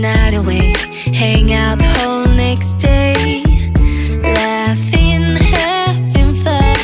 night away, hang out the whole next day, laughing, having fun.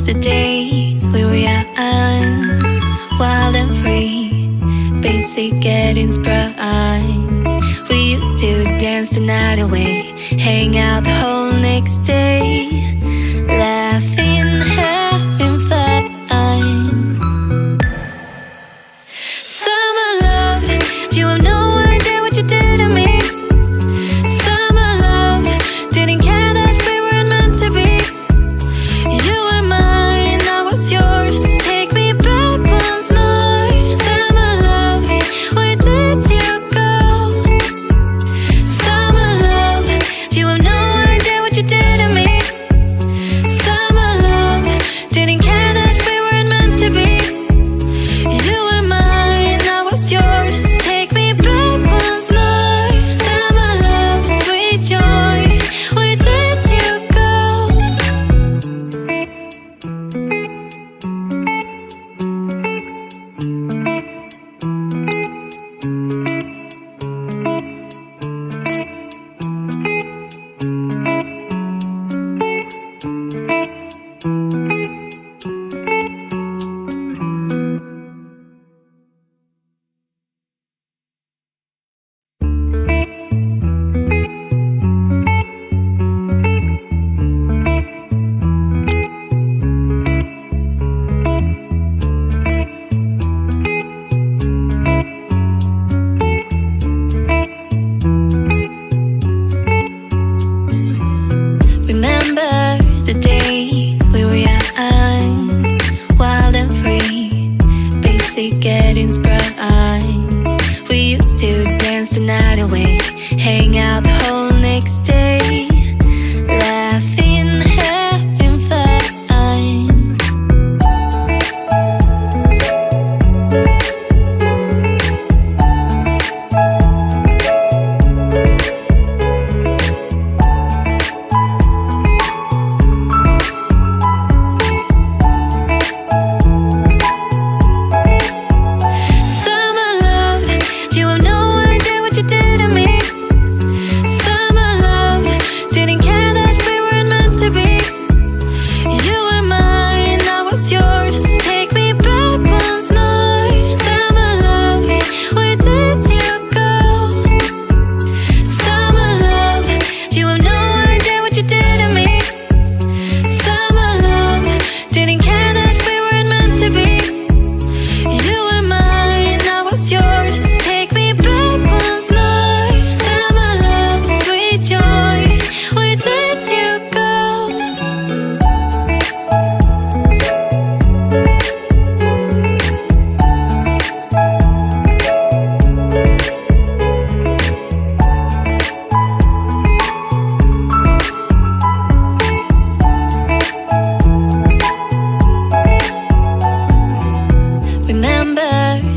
The days we were young, wild and free, basic getting sprung. We used to dance the night away, hang out the whole next day, laughing, having fun. Summer love, you have no idea what you did to me. Summer love, didn't care that we weren't meant to be. You were mine, I was yours. Take me back once more. Summer love, where did you go? Summer love, you have no idea what you did to me. Summer love, didn't care that we weren't meant to be. You were mine, I was yours. Take me back once more. Summer love, sweet joy, where did you go? Getting sprung. We used to dance the night away, hang out the whole next day, laughing, having fun.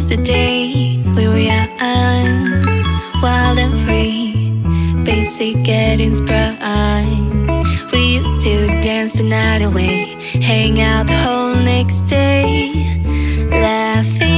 The days we were young, wild and free, basic getting sprung. We used to dance the night away, hang out the whole next day, laughing.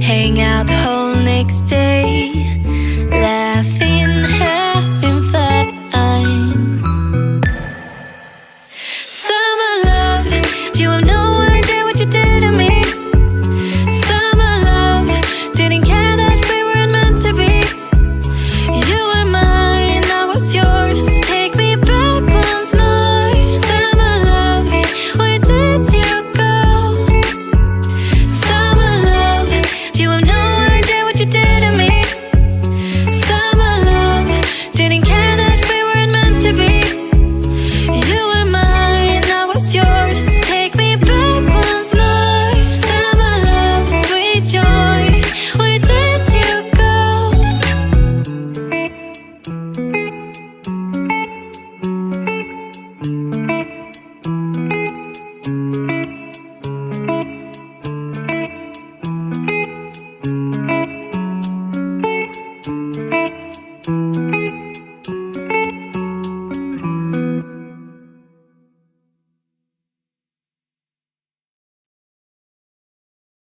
hang out the whole next day.